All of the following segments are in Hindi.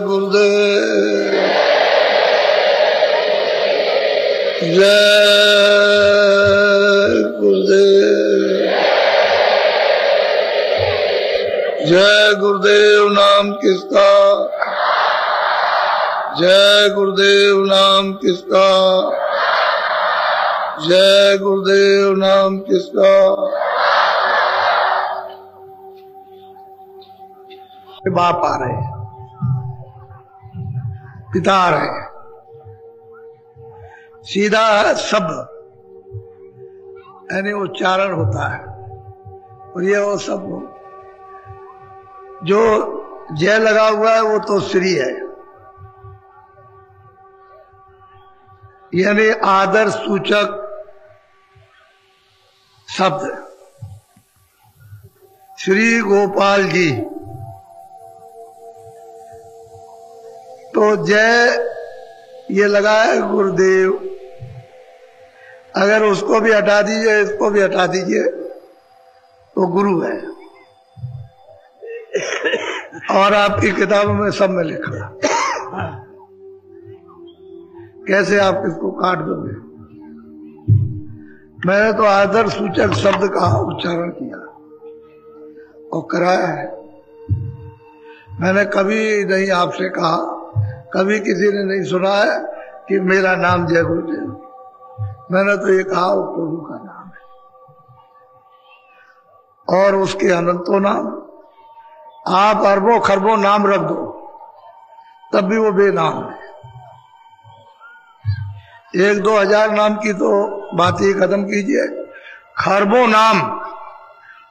गुरुदेव जय गुरुदेव। जय गुरुदेव नाम किसका, जय गुरुदेव नाम किसका, जय गुरुदेव नाम किसका। बाप आ रहे, पिता आ रहे, सीधा शब्द यानी उच्चारण होता है। और ये वो सब जो जय लगा हुआ है वो तो श्री है, यानी आदर सूचक शब्द। श्री गोपाल जी, तो जय ये लगा है गुरुदेव। अगर उसको भी हटा दीजिए, इसको भी हटा दीजिए तो गुरु है। और आपकी किताबों में सब में लिखा, कैसे आप इसको काट दोगे। मैंने तो आदर सूचक शब्द का उच्चारण किया और कराया है। मैंने कभी नहीं आपसे कहा, कभी किसी ने नहीं सुना है कि मेरा नाम जय गुरुदेव। मैंने तो ये कहा वो प्रभु का नाम है और उसके अनंतों नाम। आप अरबों खरबों नाम रख दो तब भी वो बेनाम है। 1-2 हजार नाम की तो बात ही खत्म कीजिए, खरबों नाम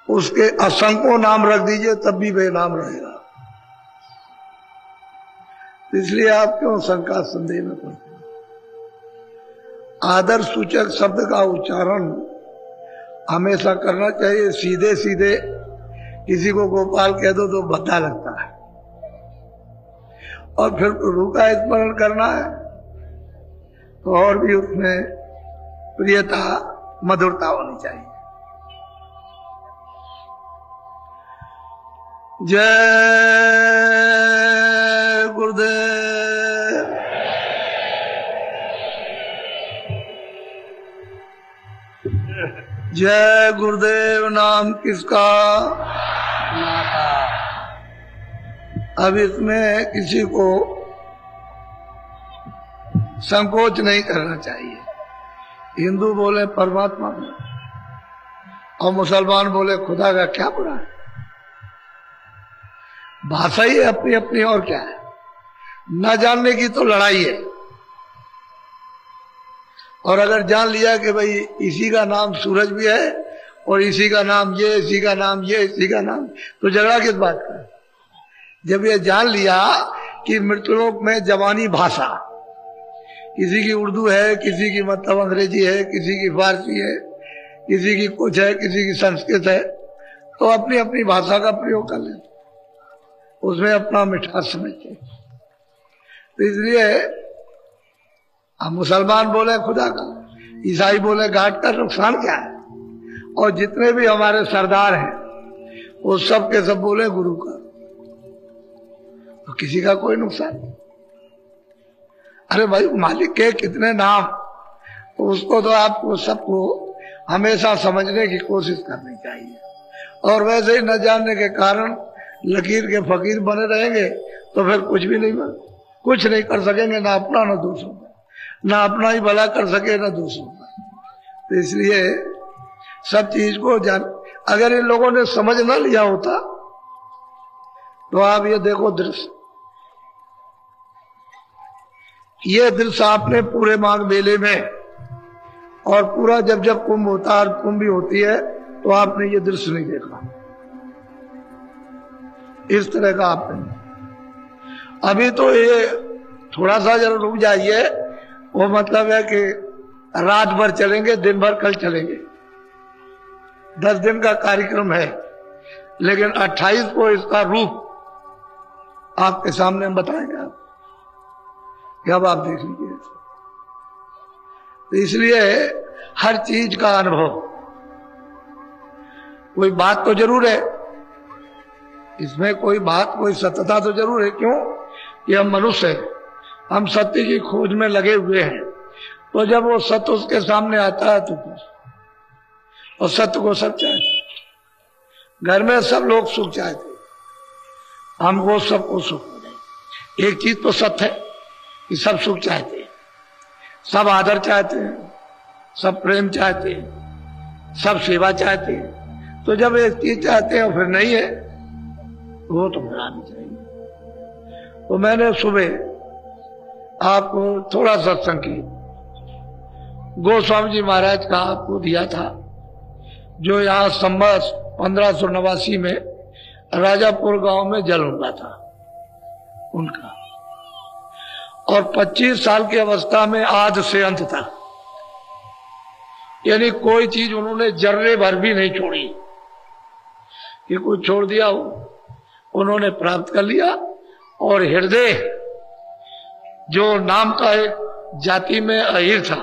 उसके असंख्यों नाम रख दीजिए तब भी बेनाम रहेगा। इसलिए आप क्यों शंका संदेह में पड़ते हैं। आदर सूचक शब्द का उच्चारण हमेशा करना चाहिए। सीधे सीधे किसी को गोपाल कह दो तो भद्दा लगता है, और फिर प्रभु का स्मरण करना है तो और भी उसमें प्रियता मधुरता होनी चाहिए। जय गुरुदेव। जय गुरुदेव नाम किसका, अब इसमें किसी को संकोच नहीं करना चाहिए। हिंदू बोले परमात्मा में और मुसलमान बोले खुदा का, क्या बुरा है। भाषा ही अपनी अपनी, और क्या है। न जानने की तो लड़ाई है। और अगर जान लिया कि भाई इसी का नाम सूरज भी है और इसी का नाम ये, इसी का नाम ये, इसी का नाम, तो झगड़ा किस बात का। जब ये जान लिया कि मृत्युलोक में जवानी भाषा, किसी की उर्दू है, किसी की मतलब अंग्रेजी है, किसी की फारसी है, किसी की कुछ है, किसी की संस्कृत है, तो अपनी अपनी भाषा का प्रयोग कर लेते, उसमें अपना मिठास समझते। तो इसलिए हम मुसलमान बोले खुदा का, ईसाई बोले घाट का, नुकसान क्या है। और जितने भी हमारे सरदार हैं वो सब के सब बोले गुरु का, तो किसी का कोई नुकसान नहीं। अरे भाई मालिक के कितने नाम, तो उसको तो आपको सबको हमेशा समझने की कोशिश करनी चाहिए। और वैसे ही न जानने के कारण लकीर के फकीर बने रहेंगे तो फिर कुछ भी नहीं बन, कुछ नहीं कर सकेंगे, ना अपना ना दूसरों का, ना अपना ही भला कर सके ना दूसरों का। तो इसलिए सब चीज को जान, अगर इन लोगों ने समझ ना लिया होता तो आप ये देखो दृश्य, ये दृश्य आपने पूरे माघ मेले में और पूरा जब जब कुंभ होता है, कुंभ भी होती है, तो आपने ये दृश्य नहीं देखा इस तरह का आपने। अभी तो ये थोड़ा सा जरा रुक जाइए, वो मतलब है कि रात भर चलेंगे, दिन भर कल चलेंगे, 10 दिन का कार्यक्रम है, लेकिन 28 को इसका रूप आपके सामने हम बताएंगे आप, अब आप देख लीजिए। तो इसलिए हर चीज का अनुभव, कोई बात तो जरूर है इसमें कोई बात, कोई सत्यता तो जरूर है। क्यों कि हम मनुष्य हैं, हम सत्य की खोज में लगे हुए हैं। तो जब वो सत्य उसके सामने आता है तो और सत्य को सब चाहते, घर में सब लोग सुख चाहते, हम वो सबको सुख हो जाए। एक चीज तो सत्य है कि सब सुख चाहते हैं, सब आदर चाहते हैं, सब प्रेम चाहते हैं, सब सेवा चाहते हैं। तो जब एक चीज चाहते हैं और फिर नहीं है, वो तो बनानी चाहिए। तो मैंने सुबह आपको थोड़ा सत्संग की गोस्वामी जी महाराज का आपको दिया था, जो यहाँ संवत 1589 में राजापुर गांव में जल हुआ था उनका, और 25 साल की अवस्था में आद से अंत था, यानी कोई चीज उन्होंने जर्रे भर भी नहीं छोड़ी कि कुछ छोड़ दिया हो, उन्होंने प्राप्त कर लिया। और हृदय जो नाम का एक जाति में अहीर था,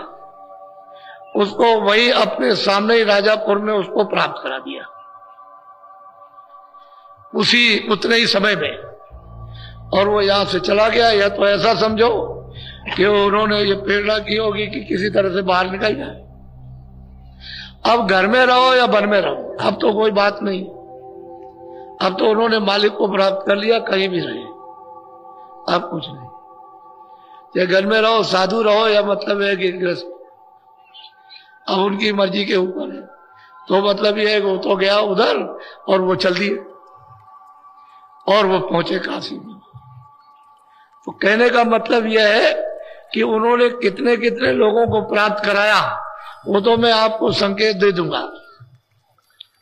उसको वही अपने सामने ही राजापुर में उसको प्राप्त करा दिया उतने ही समय में, और वो यहां से चला गया। या तो ऐसा समझो कि उन्होंने ये प्रेरणा की होगी कि किसी तरह से बाहर निकल जाए। अब घर में रहो या वन में रहो, अब तो कोई बात नहीं। अब तो उन्होंने मालिक को प्राप्त कर लिया, कहीं भी रहे, अब कुछ नहीं। चाहे घर में रहो, साधु रहो, या मतलब है कि गृहस्थ, अब उनकी मर्जी के ऊपर है। तो मतलब ये है कि वो तो गया उधर और वो चल दिए और वो पहुंचे काशी में। तो कहने का मतलब यह है कि उन्होंने कितने कितने लोगों को प्राप्त कराया, वो तो मैं आपको संकेत दे दूंगा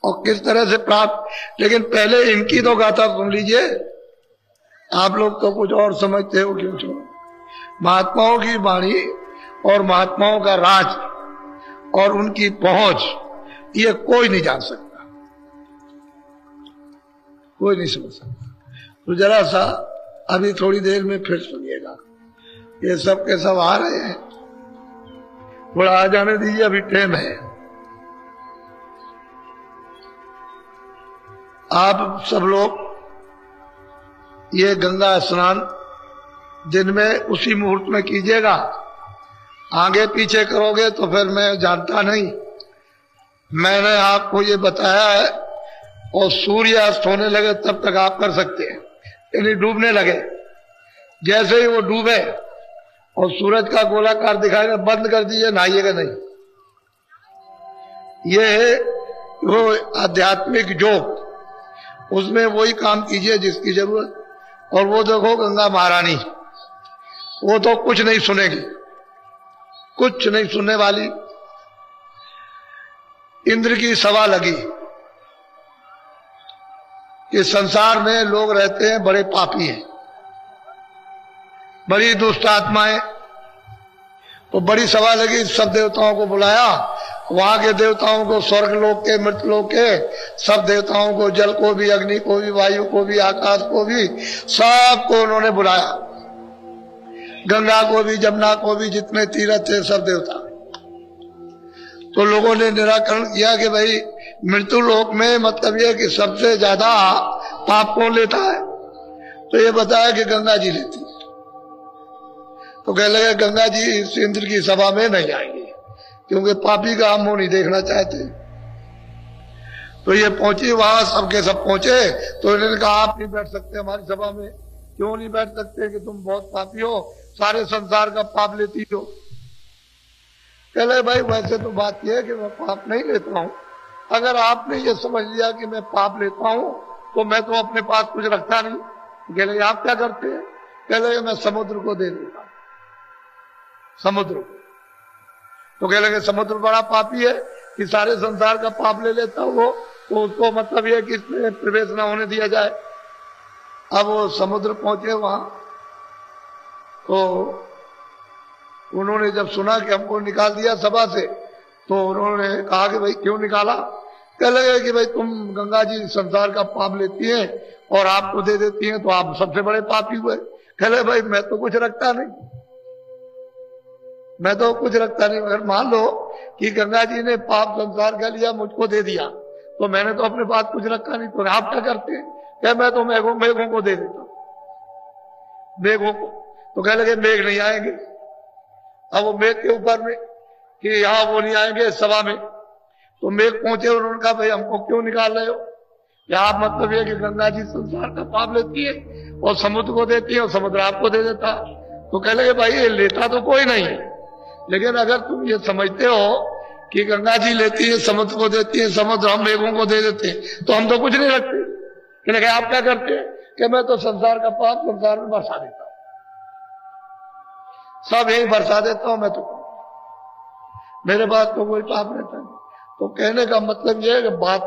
और किस तरह से प्राप्त। लेकिन पहले इनकी तो गाथा सुन लीजिए। आप लोग तो कुछ और समझते हो, क्यों छोड़ो। महात्माओं की वाणी और महात्माओं का राज और उनकी पहुंच, ये कोई नहीं जान सकता, कोई नहीं समझ सकता। तो जरा सा अभी थोड़ी देर में फिर सुनिएगा। ये सब के सब आ रहे हैं, थोड़ा आ जाने दीजिए, अभी टाइम है। आप सब लोग ये गंगा स्नान दिन में उसी मुहूर्त में कीजिएगा। आगे पीछे करोगे तो फिर मैं जानता नहीं। मैंने आपको ये बताया है, और सूर्य अस्त होने लगे तब तक आप कर सकते हैं, यानी डूबने लगे। जैसे ही वो डूबे और सूरज का गोलाकार दिखाएगा, बंद कर दीजिए, नहाइएगा नहीं। ये वो आध्यात्मिक योग, उसमें वही काम कीजिए जिसकी जरूरत। और वो देखो गंगा महारानी, वो तो कुछ नहीं सुनेगी, कुछ नहीं सुनने वाली। इंद्र की सभा लगी कि संसार में लोग रहते हैं बड़े पापी हैं, बड़ी दुष्ट आत्माएं। तो बड़ी सभा लगी, सब देवताओं को बुलाया, वहां के देवताओं को, स्वर्ग लोक के, मृत लोक के सब देवताओं को, जल को भी, अग्नि को भी, वायु को भी, आकाश को भी, सबको उन्होंने बुलाया। गंगा को भी, जमुना को भी, जितने तीर्थ थे सब देवता। तो लोगों ने निराकरण किया कि भाई मृत्यु लोक में मतलब ये कि सबसे ज्यादा पाप कौन लेता है। तो ये बताया कि गंगा जी लेती। तो कह लगे गंगा जी इस इंद्र की सभा में नहीं आएंगे, क्योंकि पापी का हम मुंह नहीं देखना चाहते। तो ये पहुंची वहां, सबके सब पहुंचे। तो इन्होंने कहा आप नहीं बैठ सकते हमारी सभा में। क्यों नहीं बैठ सकते? कि तुम बहुत पापी हो, सारे संसार का पाप लेती हो। कह लगे भाई वैसे तो बात यह है कि मैं पाप नहीं लेता हूं। अगर आपने ये समझ लिया कि मैं पाप लेता हूं तो मैं तो अपने पास कुछ रखता नहीं। कह लगे आप क्या करते हैं? कह लगे मैं समुद्र को दे देता हूं, समुद्र को। तो कह लगे समुद्र बड़ा पापी है कि सारे संसार का पाप ले लेता वो, तो उसको मतलब यह कि इसमें प्रवेश न होने दिया जाए। अब वो समुद्र पहुंचे वहां, तो उन्होंने जब सुना कि हमको निकाल दिया सभा से, तो उन्होंने कहा कि भाई क्यों निकाला? कह लगे कि भाई तुम गंगा जी संसार का पाप लेती हैं और आपको दे देती हैं, तो आप सबसे बड़े पापी हुए। कह लगे भाई मैं तो कुछ रखता नहीं, मैं तो कुछ रखता नहीं। अगर मान लो कि गंगा जी ने पाप संसार का लिया, मुझको दे दिया, तो मैंने तो अपने पास कुछ रखा नहीं। तो आप क्या करते हैं? क्या मैं तो मेघों को दे देता हूं, मेघों को। तो कह लगे मेघ नहीं आएंगे। अब वो मेघ के ऊपर में कि यहां वो नहीं आएंगे सभा में, तो मेघ पहुंचे और उन्होंने कहा भाई हमको क्यों निकाल रहे हो, यहां मतलब ये कि गंगा जी संसार का पाप लेती है और समुद्र को देती है और समुद्र आपको दे देता। तो कह लगे भाई ये लेता तो कोई नहीं है, लेकिन अगर तुम ये समझते हो कि गंगा जी लेती है समुद्र को देती है, समुद्र हम मेघों को दे देते हैं, तो हम तो कुछ नहीं रखते। कि लगे आप क्या करते हैं कि मैं तो संसार का पाप संसार में बरसा देता हूं, सब यही बरसा देता हूं, मैं तो मेरे पास तो कोई पाप रहता नहीं। तो कहने का मतलब यह है कि बात